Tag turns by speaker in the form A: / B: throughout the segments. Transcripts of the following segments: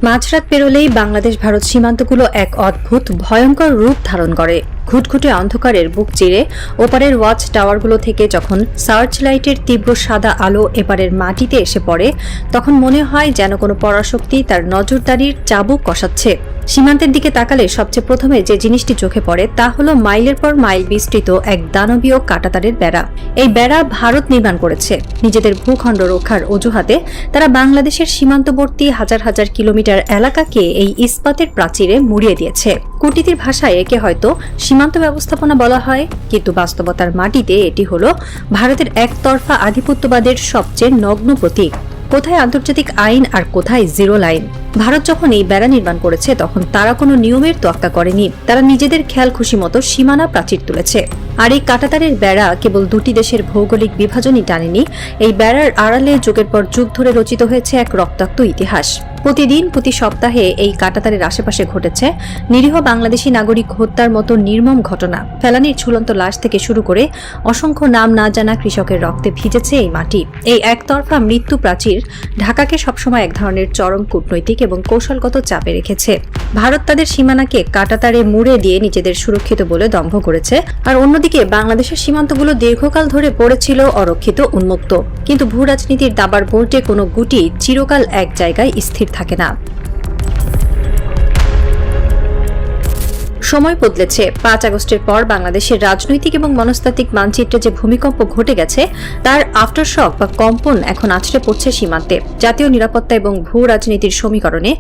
A: মাঝরাত পেরোলেই বাংলাদেশ ভারত সীমান্তগুলো এক অদ্ভুত ভয়ঙ্কর রূপ ধারণ করে। ঘুটঘুটে অন্ধকারের বুক চিরে ওপারের ওয়াচ টাওয়ারগুলো থেকে যখন সার্চ লাইটের তীব্র সাদা আলো এপারের মাটিতে এসে পড়ে, তখন মনে হয় যেন কোনো পরাশক্তি তার নজরদারির চাবুক কষাচ্ছে। সীমান্তের দিকে তাকালে সবচেয়ে প্রথমে যে জিনিসটি চোখে পড়ে তা হলো মাইলের পর মাইল বিস্তৃত এক দানবীয় কাঁটাতারের বেড়া। এই বেড়া ভারত নির্মাণ করেছে নিজেদের ভূখণ্ড রক্ষার অজুহাতে। তারা বাংলাদেশের সীমান্তবর্তী হাজার হাজার কিলোমিটার এলাকাকে এই ইস্পাতের প্রাচীরে মুড়িয়ে দিয়েছে। কূটনীতির ভাষায় একে হয়তো সীমান্ত ব্যবস্থাপনা বলা হয়, কিন্তু বাস্তবতার মাটিতে এটি হলো ভারতের একতরফা আধিপত্যবাদের সবচেয়ে নগ্ন প্রতীক। কোথায় আন্তর্জাতিক আইন আর কোথায় জিরো লাইন। ভারত যখন এই বেড়া নির্মাণ করেছে তখন তারা কোনো নিয়মের তোয়াক্কা করেনি। তারা নিজেদের খেয়াল খুশি মতো সীমানা প্রাচীর তুলেছে। আর এই কাঁটাতারের বেড়া কেবল দুটি দেশের ভৌগোলিক বিভাজনই টানেনি, এই বেড়ার আড়ালে যুগের পর যুগ ধরে রচিত হয়েছে এক রক্তাক্ত ইতিহাস। প্রতিদিন প্রতি সপ্তাহে এই কাঁটাতারের আশেপাশে ঘটেছে নিরীহ বাংলাদেশি নাগরিক হত্যার মতো নির্মম ঘটনা। ফেলানির ঝুলন্ত লাশ থেকে শুরু করে অসংখ্য নাম না জানা কৃষকের রক্তে ভিজেছে এই মাটি। এই একতরফা মৃত্যু প্রাচীর ঢাকাকে সবসময় এক ধরনের চরম কূটনৈতিক এবং কৌশলগত চাপে রেখেছে। ভারত তাদের সীমানাকে কাঁটাতারে মুড়ে দিয়ে নিজেদের সুরক্ষিত বলে দম্ভ করেছে, আর অন্যদিকে বাংলাদেশের সীমান্তগুলো দীর্ঘকাল ধরে পড়েছিল অরক্ষিত, উন্মুক্ত। কিন্তু ভূ রাজনীতির দাবার বোর্ডে কোনো গুটি চিরকাল এক জায়গায় স্থির থাকে না। সময় বদলেছে। 5 আগস্টের পর বাংলাদেশের রাজনৈতিক এবং মনস্তাত্ত্বিক মানচিত্রে যে ভূমিকম্প ঘটে গেছে তার আফটারশক বা কম্পন এখন আছড়ে পড়ছে সীমান্তে। জাতীয় নিরাপত্তা এবং ভূ রাজনীতির সমীকরণে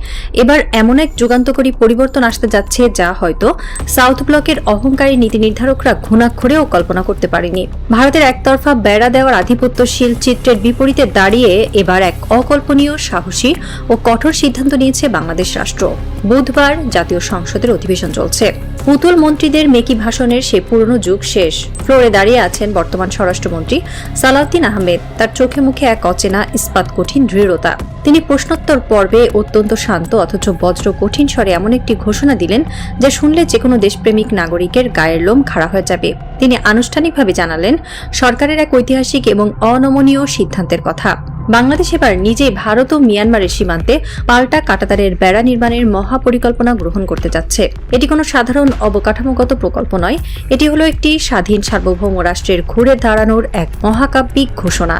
A: এবার এমন এক যুগান্তকারী পরিবর্তন আসতে যাচ্ছে যা হয়তো সাউথ ব্লকের অহংকারী নীতি নির্ধারকরা ঘুণাক্ষরেও কল্পনা করতে পারেনি। ভারতের একতরফা বেড়া দেওয়ার আধিপত্যশীল চিত্রের বিপরীতে দাঁড়িয়ে এবার এক অকল্পনীয়, সাহসী ও কঠোর সিদ্ধান্ত নিয়েছে বাংলাদেশ রাষ্ট্র। বুধবার জাতীয় সংসদের অধিবেশন চলছে। পুতুল মন্ত্রীদের মেকি ভাষণের সে পুরনো যুগ শেষ। ফ্লোরে দাঁড়িয়ে আছেন বর্তমান স্বরাষ্ট্রমন্ত্রী সালাউদ্দিন আহমেদ। তার চোখে মুখে এক অচেনা ইস্পাত কঠিন দৃঢ়তা। তিনি প্রশ্নোত্তর পর্বে অত্যন্ত শান্ত অথচ বজ্র কঠিন স্বরে এমন একটি ঘোষণা দিলেন যা শুনলে যে কোনো দেশপ্রেমিক নাগরিকের গায়ের লোম খাড়া হয়ে যাবে। তিনি আনুষ্ঠানিকভাবে জানালেন সরকারের এক ঐতিহাসিক এবং অনমনীয় সিদ্ধান্তের কথা। বাংলাদেশ এবার নিজেই ভারত ও মিয়ানমারের সীমান্তে পাল্টা কাঁটাতারের বেড়া নির্মাণের মহাপরিকল্পনা গ্রহণ করতে যাচ্ছে। এটি কোনো সাধারণ অবকাঠামোগত প্রকল্প নয়, এটি হলো একটি স্বাধীন সার্বভৌম রাষ্ট্রের ঘুরে দাঁড়ানোর এক মহাকাব্যিক ঘোষণা।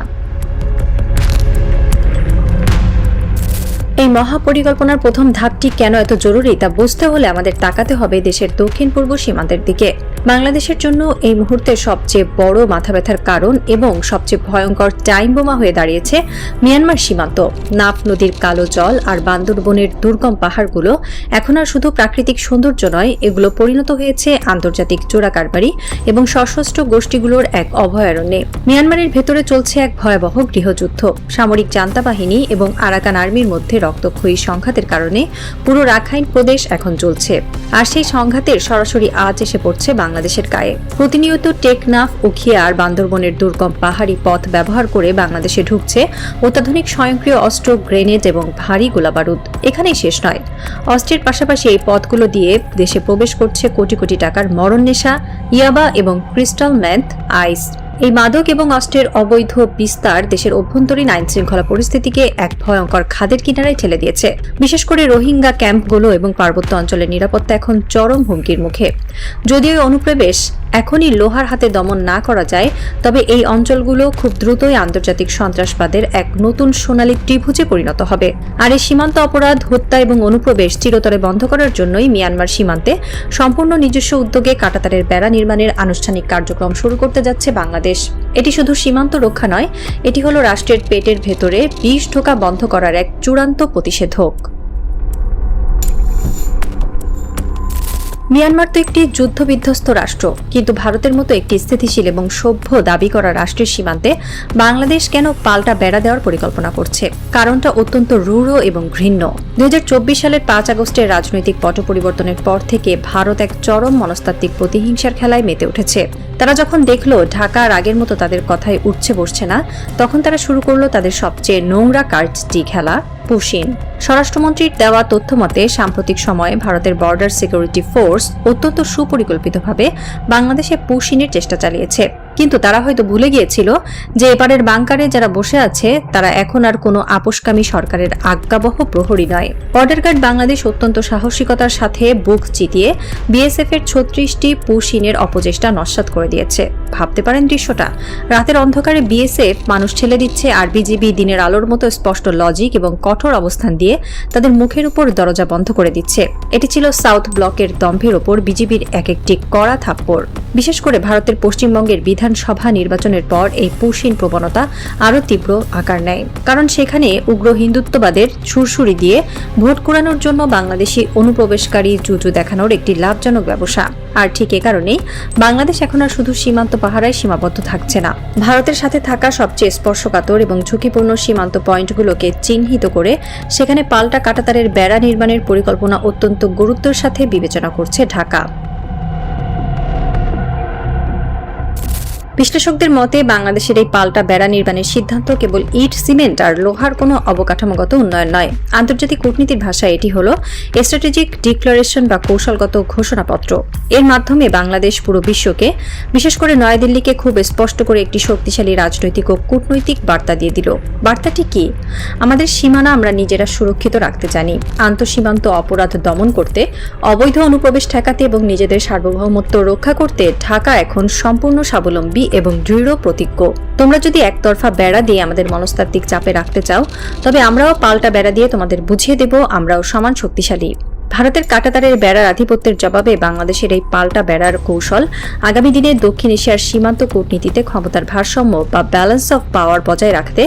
A: এই মহাপরিকল্পনার প্রথম ধাপটি কেন এত জরুরি তা বুঝতে হলে আমাদের তাকাতে হবে দেশের দক্ষিণ পূর্ব সীমান্তের দিকে। বাংলাদেশের জন্য এই মুহূর্তে সবচেয়ে বড় মাথা ব্যথার কারণ এবং সবচেয়ে ভয়ঙ্কর টাইম বোমা হয়ে দাঁড়িয়েছে মিয়ানমার সীমান্ত। নাফ নদীর কালো জল আর বান্দরবনের দুর্গম পাহাড়গুলো এখন আর শুধু প্রাকৃতিক সৌন্দর্য নয়, এগুলো পরিণত হয়েছে আন্তর্জাতিক চোরাকারবারি এবং সশস্ত্র গোষ্ঠীগুলোর এক অভয়ারণ্যে। মিয়ানমারের ভেতরে চলছে এক ভয়াবহ গৃহযুদ্ধ। সামরিক জান্তা বাহিনী এবং আরাকান আর্মির মধ্যে রক্তক্ষয়ী সংঘাতের কারণে পুরো রাখাইন প্রদেশ এখন চলছে, আর সেই সংঘাতের সরাসরি আজ এসে পড়ছে বাংলাদেশের গায়ে। প্রতিনিয়ত টেকনাফ, উখিয়া আর বান্দরবনের দুর্গম পাহাড়ি পথ ব্যবহার করে বাংলাদেশে ঢুকছে অত্যাধুনিক স্বয়ংক্রিয় অস্ত্র, গ্রেনেড এবং ভারী গোলাবারুদ। এখানেই শেষ নয়, অস্ত্রের পাশাপাশি এই পথগুলো দিয়ে দেশে প্রবেশ করছে কোটি কোটি টাকার মরণ নেশা, ইয়াবা এবং ক্রিস্টাল মেথ, আইস। এই মাদক এবং অস্ত্রের অবৈধ বিস্তার দেশের অভ্যন্তরীণ আইন শৃঙ্খলা পরিস্থিতিকে এক ভয়ঙ্কর খাদের কিনারায় ঠেলে দিয়েছে। বিশেষ করে রোহিঙ্গা ক্যাম্পগুলো এবং পার্বত্য অঞ্চলের নিরাপত্তা এখন চরম হুমকির মুখে। যদিও অনুপ্রবেশ এখনই লোহার হাতে দমন না করা যায়, তবে এই অঞ্চলগুলো খুব দ্রুতই আন্তর্জাতিক সন্ত্রাসবাদের এক নতুন সোনালী ত্রিভুজে পরিণত হবে। আর এই সীমান্ত অপরাধ, হত্যা এবং অনুপ্রবেশ চিরতরে বন্ধ করার জন্যই মিয়ানমার সীমান্তে সম্পূর্ণ নিজস্ব উদ্যোগে কাঁটাতারের বেড়া নির্মাণের আনুষ্ঠানিক কার্যক্রম শুরু করতে যাচ্ছে বাংলাদেশ। এটি শুধু সীমান্ত রক্ষা নয়, এটি হলো রাষ্ট্রের পেটের ভেতরে বিষ ঢোকা বন্ধ করার এক চূড়ান্ত প্রতিষেধক। মিয়ানমার তো একটি যুদ্ধবিধ্বস্ত রাষ্ট্র, কিন্তু ভারতের মতো একটি স্থিতিশীল এবং সভ্য দাবি করা রাষ্ট্রের সীমান্তে বাংলাদেশ কেন পাল্টা বেড়া দেওয়ার পরিকল্পনা করছে? কারণটা অত্যন্ত রূঢ় এবং ঘৃণ্য। 2024 সালের 5 আগস্টের রাজনৈতিক পট পরিবর্তনের পর থেকে ভারত এক চরম মনস্তাত্ত্বিক প্রতিহিংসার খেলায় মেতে উঠেছে। তারা যখন দেখলো ঢাকা আর আগের মতো তাদের কথায় উঠছে বসছে না, তখন তারা শুরু করলো তাদের সবচেয়ে নোংরা কার্ডটি খেলা, পুশিন। স্বরাষ্ট্রমন্ত্রীর দেওয়া তথ্য মতে সাম্প্রতিক সময়ে ভারতের বর্ডার সিকিউরিটি ফোর্স অত্যন্ত সুপরিকল্পিতভাবে বাংলাদেশে পুশিনের চেষ্টা চালিয়েছে। কিন্তু তারা হয়তো ভুলে গিয়েছিল যে এপারের বাংকারে যারা বসে আছে তারা এখন আর কোনো আপোষকামী সরকারের আজ্ঞাবহ প্রহরী নয়। বর্ডার গার্ড বাংলাদেশ অত্যন্ত সাহসিকতার সাথে বুক চিতিয়ে বিএসএফ এর 36টি পুশিনের অপচেষ্টা নস্যাৎ করে দিয়েছে। ভাবতে পারেন দৃশ্যটা, রাতের অন্ধকারে বিএসএফ মানুষ ঠেলে দিচ্ছে আর বিজিবি দিনের আলোর মতো স্পষ্ট লজিক এবং কঠোর অবস্থান দিয়ে তাদের মুখের উপর দরজা বন্ধ করে দিচ্ছে। এটি ছিল সাউথ ব্লকের দম্ভের ওপর বিজিবির এক একটি কড়া থাপ্পড়। বিশেষ করে ভারতের পশ্চিমবঙ্গের বিধানসভা নির্বাচনের পর এই পুশিন প্রবণতা আরও তীব্র আকার নেয়, কারণ সেখানে উগ্র হিন্দুত্ববাদের সুরসুরি দিয়ে ভোট কুড়ানোর জন্য বাংলাদেশি অনুপ্রবেশকারী জুজু দেখানোর একটি লাভজনক ব্যবসা। আর ঠিক এ কারণেই বাংলাদেশ এখন আর শুধু সীমান্ত পাহারায় সীমাবদ্ধ থাকছে না, ভারতের সাথে থাকা সবচেয়ে স্পর্শকাতর এবং ঝুঁকিপূর্ণ সীমান্ত পয়েন্টগুলোকে চিহ্নিত করে সেখানে পাল্টা কাঁটাতারের বেড়া নির্মাণের পরিকল্পনা অত্যন্ত গুরুত্বের সাথে বিবেচনা করছে ঢাকা। বিশ্লেষকদের মতে বাংলাদেশের এই পাল্টা বেড়া নির্মাণের সিদ্ধান্ত কেবল ইট, সিমেন্ট আর লোহার কোনো অবকাঠামোগত উন্নয়ন নয়। আন্তর্জাতিক কূটনীতির ভাষায় এটি হল স্ট্র্যাটেজিক ডিক্লারেশন বা কৌশলগত ঘোষণাপত্র। এর মাধ্যমে বাংলাদেশ পুরো বিশ্বকে, বিশেষ করে নয়াদিল্লিকে খুব স্পষ্ট করে একটি শক্তিশালী রাজনৈতিক ও কূটনৈতিক বার্তা দিয়ে দিল। বার্তাটি কি? আমাদের সীমানা আমরা নিজেরা সুরক্ষিত রাখতে জানি। আন্তঃসীমান্ত অপরাধ দমন করতে, অবৈধ অনুপ্রবেশ ঠেকাতে এবং নিজেদের সার্বভৌমত্ব রক্ষা করতে ঢাকা এখন সম্পূর্ণ স্বাবলম্বী এবং দৃঢ় প্রতিজ্ঞ। তোমরা যদি একতরফা বেড়া দিয়ে আমাদের মনস্তাত্ত্বিক চাপে রাখতে চাও, তবে আমরাও পাল্টা বেড়া দিয়ে তোমাদের বুঝিয়ে দেব আমরাও সমান শক্তিশালী। ভারতের কাঁটাতারের বেড়ার আধিপত্যের জবাবে বাংলাদেশের এই পাল্টা বেড়ার কৌশল আগামী দিনে দক্ষিণ এশিয়ার সীমান্ত কূটনীতিতে ক্ষমতার ভারসাম্য বা ব্যালেন্স অফ পাওয়ার বজায় রাখতে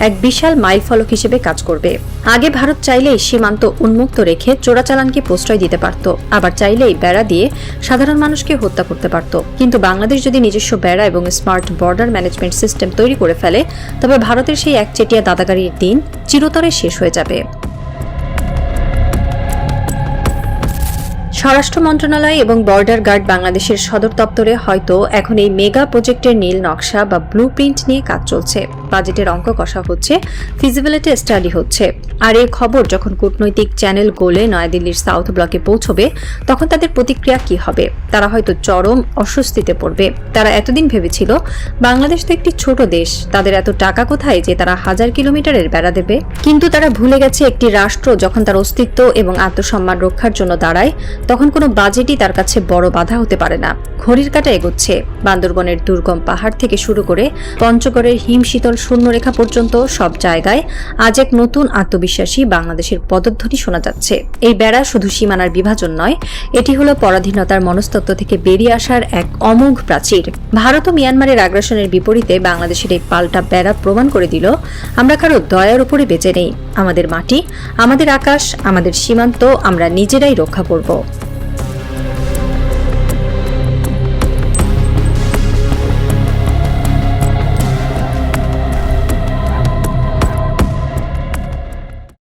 A: এক বিশাল মাইলফলক হিসেবে কাজ করবে। আগে ভারত চাইলেই সীমান্ত উন্মুক্ত রেখে চোরাচালানকে প্রশ্রয় দিতে পারত, আবার চাইলেই বেড়া দিয়ে সাধারণ মানুষকে হত্যা করতে পারত। কিন্তু বাংলাদেশ যদি নিজস্ব বেড়া এবং স্মার্ট বর্ডার ম্যানেজমেন্ট সিস্টেম তৈরি করে ফেলে, তবে ভারতের সেই একচেটিয়া দাদাগারির দিন চিরতরে শেষ হয়ে যাবে। স্বরাষ্ট্র মন্ত্রণালয় এবং বর্ডার গার্ড বাংলাদেশের সদর দপ্তরে হয়তো এখন এই মেগা প্রজেক্টের নীল নকশা বা ব্লু প্রিন্ট নিয়ে কাজ চলছে। বাজেটের অঙ্ক কষা হচ্ছে, ফিজিবিলিটি স্টাডি হচ্ছে। আর এই খবর যখন কূটনৈতিক চ্যানেল গোলে নয়াদিল্লির সাউথ ব্লকে পৌঁছবে, তখন তাদের প্রতিক্রিয়া কি হবে? তারা হয়তো চরম অস্বস্তিতে পড়বে। তারা এতদিন ভেবেছিল বাংলাদেশ তো একটি ছোট দেশ, তাদের এত টাকা কোথায় যে তারা 1000 কিলোমিটারের বেড়া দেবে। কিন্তু তারা ভুলে গেছে একটি রাষ্ট্র যখন তার অস্তিত্ব এবং আত্মসম্মান রক্ষার জন্য দাঁড়ায়, তখন কোনো বাজেটই তার কাছে বড় বাধা হতে পারে না। ঘড়ির কাঁটা এগোচ্ছে। বান্দরবনের দুর্গম পাহাড় থেকে শুরু করে পঞ্চগড়ের হিমশীতল শূন্যরেখা পর্যন্ত সব জায়গায় আজ এক নতুন আত্মবিশ্বাসী বাংলাদেশের পদধ্বনি শোনা যাচ্ছে। এই বেড়া শুধু সীমানার বিভাজন নয়, এটি হলো পরাধীনতার মনস্তত্ত্ব থেকে বেরিয়ে আসার এক অমোঘ প্রাচীর। ভারত ও মিয়ানমারের আগ্রাসনের বিপরীতে বাংলাদেশের এই পাল্টা বেড়া প্রমাণ করে দিল আমরা কারো দয়ার উপরে বেঁচে নেই। আমাদের মাটি, আমাদের আকাশ, আমাদের সীমান্ত আমরা নিজেরাই রক্ষা করব।